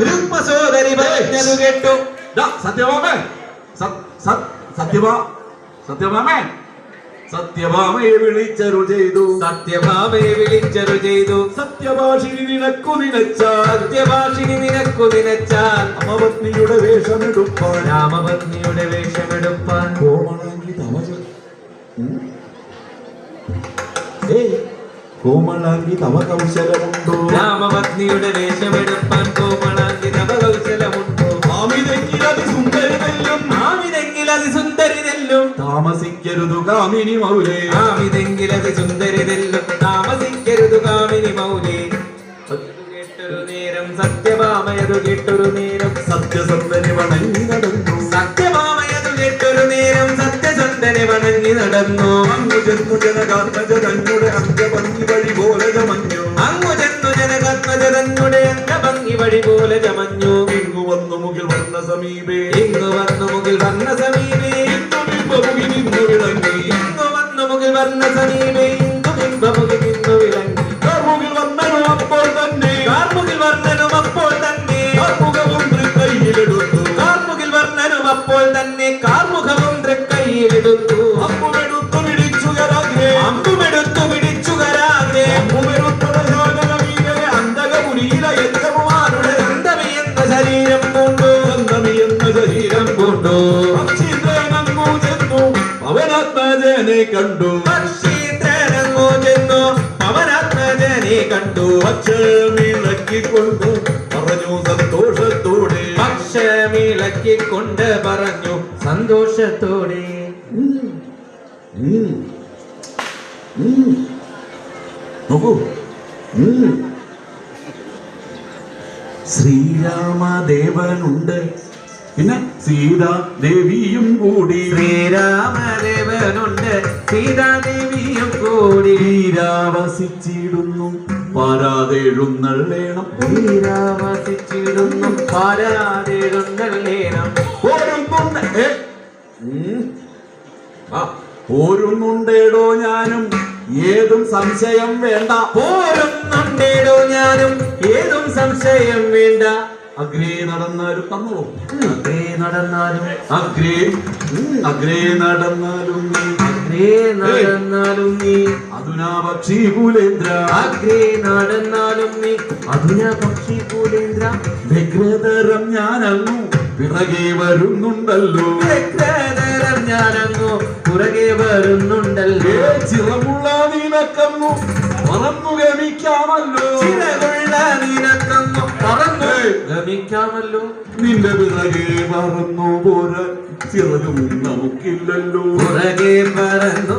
രുക്മസോദരി പറഞ്ഞതു കേട്ടു. സത്യഭാമേ സത്യഭാമേ സത്യഭാമയെ വിളിച്ചരുൾ ചെയ്തു. സത്യഭാമയെ വിളിച്ചരുൾ ചെയ്തു. സത്യഭാഷിണി നിനക്കു നിനച്ചാൽ സത്യഭാഷിണി നിനക്കു നിനച്ചാൽ രാമപത്നിയുടെ വേഷമെടുപ്പാൻ രാമപത്നിയുടെ വേഷമെടുപ്പാൻ കോമളാങ്കി കോമളാങ്കി തവ കൗശലമുണ്ടോ? രാമപത്നിയുടെ വേഷമെടുപ്പാൻ കോമളാങ്കി തവ കൗശലമുണ്ടോ? ആമിതെങ്കിലതിസുന്ദരിതെല്ലും താമസിക്കരുതു കാമിനി മൗലേ. ആമിതെങ്കിലതിസുന്ദരിതെല്ലും താമസിക്കരുതു കാമിനി മൗലേ. കേട്ടൊരു നേരം സത്യഭാമയതു കേട്ടൊരു നേരം സത്യസന്ധനെ വണങ്ങി നടന്നു. സത്യഭാമയതു കേട്ടൊരു നേരം സത്യസന്ധനെ വണങ്ങി നടന്നു. അങ്ങു ചെന്നു ജനകാത്മജ തന്നുടെ അംഗഭംഗി വഴി പോലെ ചമഞ്ഞു. അങ്ങു ചെന്നു ജനകാത്മജ തന്നുടെ അംഗഭംഗി വഴി പോലെ ചമഞ്ഞു. ഇങ്ങു വന്നു മുകിൽ വർണ്ണ സമീപേ. ഇങ്ങു വന്നു മുകിൽ വർണ്ണ സമീപേ. ബിംബമുകി നിന്നു വിളങ്ങി. ഇങ്ങു വന്നു മുകിൽ വർണ്ണ സമീപേ. ഇങ്ങു ബിംബമുകി നിന്നു വിളങ്ങി. കാർമുകിൽ വർണ്ണനും അപ്പോൾ തന്നെ കാർമുകിൽ വർണ്ണനും അപ്പോൾ തന്നെ കാർമുഖവും തൃക്കൈയിലെടുത്തു. കാർമുകിൽ വർണ്ണനും അപ്പോൾ തന്നെ കാർമുഖവും തൃക്കൈയിലെടുത്തു. അമ്പുമെടുത്തു പിടിച്ചുകരാഗ്രേ. അമ്പുമെടുത്തു പിടിച്ചുകരാഗ്രേ. അമ്പുമെടുത്തടയാകമീകരെ അന്തകപുരിയില യജ്ഞകുമാരുടെ അന്തമിയെന്ന ശരീരം പൂണ്ടു. അന്തമിയെന്ന ശരീരം പൂണ്ടു. പക്ഷിന്ദ്രനങ്ങു ചെന്നു പവനാത്മജനെ കണ്ടു. പക്ഷിന്ദ്രനങ്ങു ചെന്നു പവനാത്മജനെ കണ്ടു. പക്ഷമിളക്കിക്കൊണ്ട് പറഞ്ഞു സന്തോഷത്തോടെ. പക്ഷമിളക്കിക്കൊണ്ട് പറഞ്ഞു സന്തോഷത്തോടെ. നോക്കൂ, ശ്രീരാമദേവനുണ്ട്, പിന്നെ സീതാദേവിയും കൂടി. ശ്രീരാമദേവനുണ്ട്, സീതാദേവിയും കൂടി. വീരാവസിച്ചിടുന്നു പാരാതെഴുന്നള്ളേണം. വീരാവസിച്ചിടുന്നു പാരാതെഴുന്നള്ളേണം. പോരുന്നുണ്ടേടോ ഞാനും ഏതും സംശയം വേണ്ട. പോരുന്നുണ്ടേടോ ഞാനും ഏതും സംശയം വേണ്ട. അഗ്രേ നടന്നാലും തന്നോ. അഗ്രേ നടന്നാലും അഗ്രേ നടന്നാലും നീ. അഗ്രേ നടന്നാലും നീ. അധുനാ പക്ഷി കുലേന്ദ്ര. അഗ്രേ നടന്നാലും നീ. അധുനാ പക്ഷി കുലേന്ദ്ര. വ്യഗ്രതരം ഞാനങ്ങു പിറകെ വരുന്നുണ്ടല്ലോ. വ്യഗ്രതരം ഞാനങ്ങു പുറകെ വരുന്നുണ്ടല്ലോ. ചിറമുള്ള നിനക്കങ്ങു പറന്നു ഗമിക്കാമല്ലോ. ചിറകുള്ള നിനക്കങ്ങു പറന്നു ഗമിക്കാമല്ലോ. നിന്റെ പിറകെ പറന്നു പോരാൻ ചിറകും നമുക്കില്ലല്ലോ. പുറകെ പറന്നു